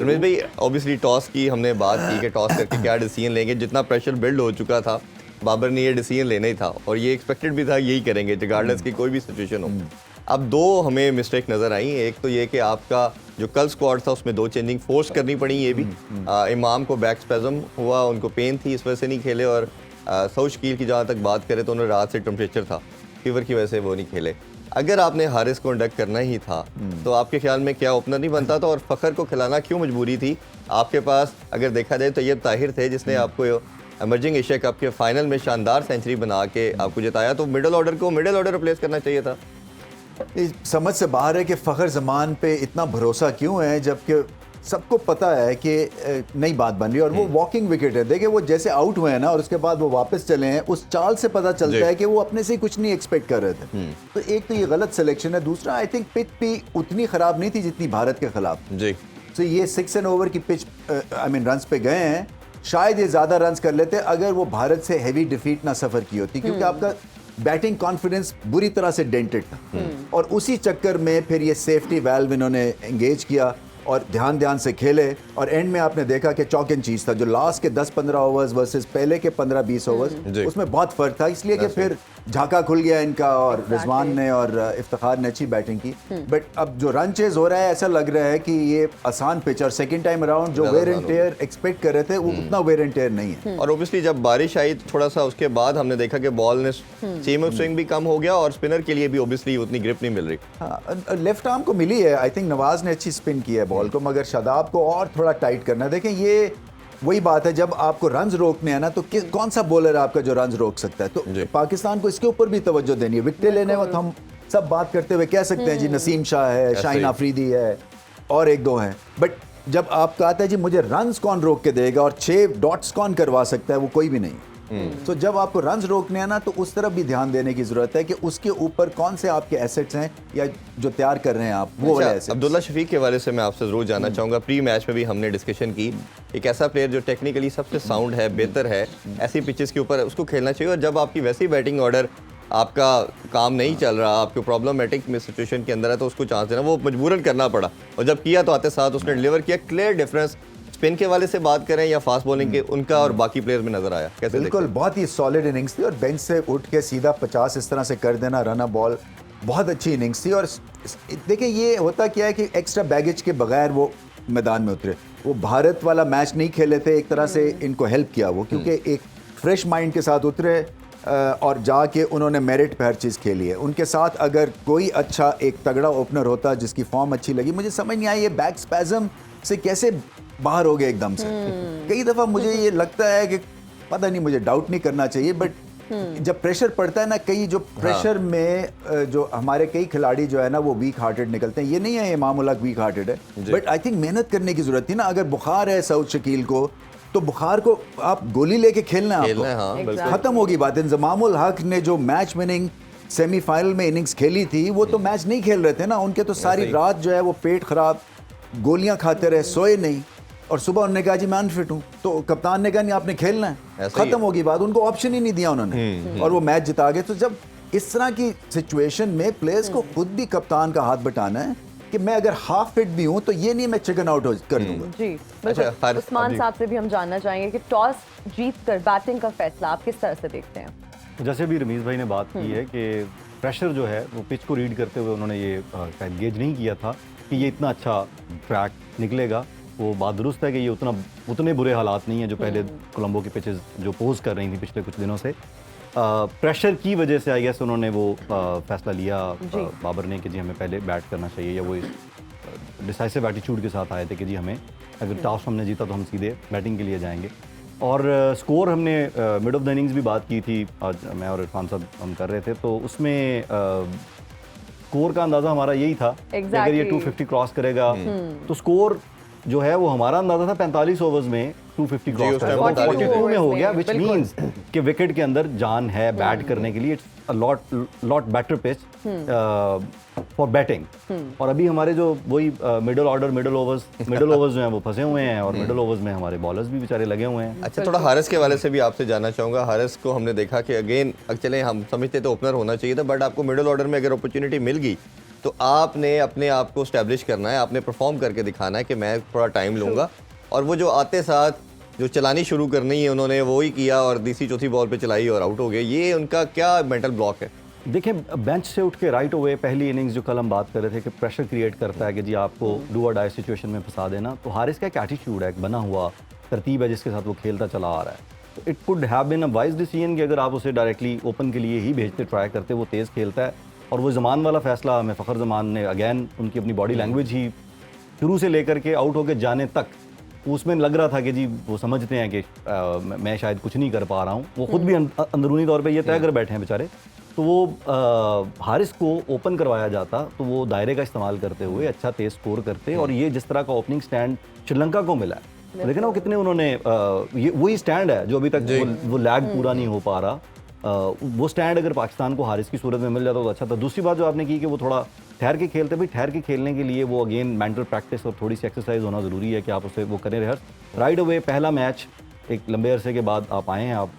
रमेश भाई obviously toss की हमने बात की कि टॉस करके क्या डिसीजन लेंगे, जितना प्रेशर बिल्ड हो चुका था बाबर ने ये डिसीजन लेना ही था और ये एक्सपेक्टेड भी था यही करेंगे रिगार्डलेस की कोई भी सिचुएशन हो। अब दो हमें मिस्टेक नज़र आई। एक तो ये कि आपका जो कल स्क्वाड था उसमें दो चेंजिंग फोर्स करनी पड़ी, ये भी इमाम को बैक स्पेज़म हुआ, उनको पेन थी, इस वजह से नहीं खेले। और सऊद शकील की जहाँ तक बात करें तो उन्हें रात से टेम्परेचर था, फीवर की वजह से वो नहीं खेले। अगर आपने हारिस को इंडक्ट करना ही था तो आपके ख्याल में क्या ओपनर नहीं बनता था और फ़खर को खिलाना क्यों मजबूरी थी? आपके पास अगर देखा जाए तो ये ताहिर थे जिसने आपको एमर्जिंग एशिया कप के फाइनल में शानदार सेंचुरी बना के आपको जिताया, तो मिडिल ऑर्डर को मिडिल ऑर्डर रिप्लेस करना चाहिए था। समझ से बाहर है कि फ़खर ज़मान पे इतना भरोसा क्यों है, जबकि सबको पता है कि नई बात बन रही है और वो वॉकिंग विकेट है। देखिए वो जैसे आउट हुए हैं ना और उसके बाद वो वापस चले हैं, उस चाल से पता चलता है कि वो अपने से कुछ नहीं एक्सपेक्ट कर रहे थे। तो एक तो ये गलत सिलेक्शन है, दूसरा आई थिंक पिच भी उतनी ख़राब नहीं थी जितनी भारत के खिलाफ जी। तो ये 6 एंड ओवर की पिच आई मीन रन्स पे गए हैं, शायद ये ज़्यादा रन्स कर लेते अगर वो भारत से हैवी डिफीट ना सफ़र की होती, क्योंकि आपका बैटिंग कॉन्फिडेंस बुरी तरह से डेंटेड था और उसी चक्कर में फिर ये सेफ्टी वाल्व इन्होंने एंगेज किया और ध्यान से खेले और एंड में आपने देखा कि चौक एंड चीज था। जो लास्ट के 10-15 ओवर्स वर्सेस पहले के 15-20 ओवर्स उसमें बहुत फर्क था, इसलिए कि फिर झाका खुल गया इनका और रिजवान ने और इफ्तिखार ने अच्छी बैटिंग की। बट अब जो रन चेज हो रहा है ऐसा लग रहा है कि ये आसान पिच और सेकंड टाइम अराउंड जो वेयर एंड टेयर एक्सपेक्ट कर रहे थे वो उतना वेयर एंड टेयर नहीं है। और ओब्वियसली जब बारिश आई थोड़ा सा उसके बाद हमने देखा कि बॉल ने सीम ऑफ स्विंग भी कम हो गया और स्पिनर के लिए भी ओब्वियसली उतनी ग्रिप नहीं मिल रही। लेफ्ट आर्म को मिली है, आई थिंक नवाज ने अच्छी स्पिन की है बॉल को, मगर शादाब को और थोड़ा टाइट करना है। देखें ये वही बात है, जब आपको रन्स रोकने हैं ना तो कौन सा बॉलर है आपका जो रन्स रोक सकता है? तो पाकिस्तान को इसके ऊपर भी तवज्जो देनी है। विकेट लेने वक्त हम सब बात करते हुए कह सकते हैं जी नसीम शाह है, शाहीन आफरीदी है और एक दो हैं, बट जब आप कहते हैं जी मुझे रन्स कौन रोक के देगा और 6 डॉट्स कौन करवा सकता है, वो कोई भी नहीं। तो जब आपको रन्स रोकने हैं ना तो उस तरफ भी ध्यान देने की जरूरत है कि उसके ऊपर कौन से आपके एसेट्स हैं या जो तैयार कर रहे हैं आप वो वाले एसेट्स। अब्दुल्ला शफीक के बारे से मैं आपसे जरूर जानना चाहूँगा। प्री मैच में भी हमने डिस्कशन की, एक ऐसा प्लेयर जो टेक्निकली सबसे साउंड है, बेहतर है, ऐसी पिचेस के ऊपर उसको खेलना चाहिए। और जब आपकी वैसी बैटिंग ऑर्डर आपका काम नहीं चल रहा, आपको प्रॉब्लमेटिक में सिचुएशन के अंदर है, तो उसको चांस देना, वो मजबूरन करना पड़ा और जब किया तो आते साथ उसने डिलीवर किया। क्लियर डिफरेंस स्पिन के वाले से बात करें या फास्ट बॉलिंग के, उनका और बाकी प्लेयर्स में नजर आया कैसे? बिल्कुल बहुत ही सॉलिड इनिंग्स थी और बेंच से उठ के सीधा 50 इस तरह से कर देना रन बॉल, बहुत अच्छी इनिंग्स थी। और देखिए ये होता क्या है कि एक्स्ट्रा बैगेज के बगैर वो मैदान में उतरे, वो भारत वाला मैच नहीं खेले थे, एक तरह से इनको हेल्प किया वो, क्योंकि एक फ्रेश माइंड के साथ उतरे और जाके उन्होंने मेरिट पे हर चीज़ खेली है। उनके साथ अगर कोई अच्छा एक तगड़ा ओपनर होता जिसकी फॉर्म अच्छी लगी, मुझे समझ नहीं आई ये बैक स्पैज़म से कैसे बाहर हो गए एकदम से। कई दफ़ा मुझे ये लगता है कि पता नहीं, मुझे डाउट नहीं करना चाहिए, बट जब प्रेशर पड़ता है ना, कई जो प्रेशर में जो हमारे कई खिलाड़ी जो है ना वो वीक हार्टेड निकलते हैं। ये नहीं है इमाम उल हक वीक हार्टेड है, बट आई थिंक मेहनत करने की जरूरत थी ना। अगर बुखार है सऊद शकील को तो बुखार को आप गोली लेके खेलना है आपको, खत्म होगी बात। इंजमाम उल हक ने जो मैच विनिंग सेमीफाइनल में इनिंग्स खेली थी वो तो मैच नहीं खेल रहे थे ना, उनके तो सारी रात जो है वो पेट खराब, गोलियां खाते रहे, सोए नहीं और सुबह उन्होंने कहा जी मैं अनफिट हूँ, तो कप्तान ने कहा नहीं आपने खेलना है, खत्म होगी बात। उनको ऑप्शन ही नहीं दिया उन्होंने और वो मैच जिता गए। तो जब इस तरह की सिचुएशन में प्लेयर्स को खुद भी कप्तान का हाथ बटाना है कि मैं अगर हाफ फिट भी हूँ तो ये नहीं मैं चिकन आउट कर दूंगा। जी बिल्कुल। उस्मान साहब से भी हम जानना चाहेंगे कि टॉस जीत कर बैटिंग का फैसला आप किस तरह से देखते हैं? जैसे भी रमीज भाई ने बात की है कि प्रेशर जो है वो पिच को रीड करते हुए उन्होंने ये गेज नहीं किया था कि ये इतना अच्छा ट्रैक निकलेगा। वो बात दुरुस्त है कि ये उतने बुरे हालात नहीं है जो पहले कोलंबो की पिचेस जो पोज कर रही थी पिछले कुछ दिनों से। प्रेशर की वजह से आई गेस उन्होंने वो फैसला लिया बाबर ने कि जी हमें पहले बैट करना चाहिए, या वो डिसाइसिव एटीट्यूड के साथ आए थे कि जी हमें अगर टॉस हमने जीता तो हम सीधे बैटिंग के लिए जाएंगे। और स्कोर हमने मिड ऑफ द इनिंग्स भी बात की थी, आज मैं और इरफान साहब हम कर रहे थे, तो उसमें स्कोर का अंदाज़ा हमारा यही था कि अगर ये 250 क्रॉस करेगा तो स्कोर जो है वो हमारा अंदाजा था 45 ओवर्स में 250 क्रॉस करेगा, 42 में हो गया, विच मींस कि विकेट के अंदर जान है बैट करने के लिए। It's a lot better pitch for batting. और अभी हमारे जो वही मिडिल ओवर्स जो हैं वो फंसे हुए हैं और मिडिल ओवर्स में हमारे बॉलर्स भी बेचारे लगे हुए हैं। अच्छा, थोड़ा हारिस के वाले से भी आपसे जानना चाहूँगा। हारिस को हमने देखा कि अगेन चले हम समझते तो ओपनर होना चाहिए था, बट आपको मिडिल ऑर्डर में अगर अपॉर्चुनिटी मिल गई तो आपने अपने आप को स्टैब्लिश करना है, आपने परफॉर्म करके दिखाना है कि मैं थोड़ा टाइम लूँगा। और वो जो आते साथ जो चलानी शुरू करनी है उन्होंने वो ही किया और तीसरी चौथी बॉल पे चलाई और आउट हो गए, ये उनका क्या मेंटल ब्लॉक है? देखिए, बेंच से उठ के राइट अवे पहली इनिंग्स जो कल हम बात कर रहे थे कि प्रेशर क्रिएट करता है कि जी आपको डू और डाई सिचुएशन में फंसा देना, तो हारिस का एक एटीट्यूड है, एक बना हुआ तरतीब है जिसके साथ वो खेलता चला आ रहा है। तो it could have been a wise decision कि अगर आप उसे डायरेक्टली ओपन के लिए ही भेजते, ट्राई करते, वो तेज़ खेलता है। और वो ज़मान वाला फैसला हमें फ़खर ज़मान ने अगैन उनकी अपनी बॉडी लैंग्वेज ही शुरू से लेकर के आउट होकर जाने तक उसमें लग रहा था कि जी वो समझते हैं कि मैं शायद कुछ नहीं कर पा रहा हूँ। वो खुद भी अंदरूनी तौर पे ये तय कर बैठे हैं बेचारे। तो वो हारिस को ओपन करवाया जाता तो वो दायरे का इस्तेमाल करते हुए अच्छा तेज स्कोर करते। और ये जिस तरह का ओपनिंग स्टैंड श्रीलंका को मिला है, लेकिन वो कितने उन्होंने ये वही स्टैंड है जो अभी तक वो लैग पूरा नहीं हो पा रहा। वो स्टैंड अगर पाकिस्तान को हारिस की सूरत में मिल जाता तो अच्छा था। दूसरी बात जो आपने की कि वो थोड़ा ठहर के खेलते, भाई ठहर के खेलने के लिए वो अगेन मेंटल प्रैक्टिस और थोड़ी सी एक्सरसाइज होना ज़रूरी है कि आप उसे वो करें रिहर्स। राइट अवे पहला मैच एक लंबे अरसे के बाद आप आए हैं, आप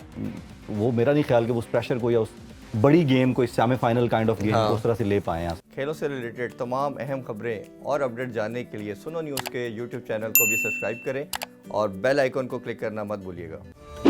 वो मेरा नहीं ख्याल कि उस प्रेशर को या उस बड़ी गेम को, इस सेमीफाइनल काइंड ऑफ गेम को उस तरह से ले पाए हैं। खेलों से रिलेटेड तमाम अहम खबरें और अपडेट जानने के लिए सुनो न्यूज़ के यूट्यूब चैनल को भी सब्सक्राइब करें और बेल आइकन को क्लिक करना मत भूलिएगा।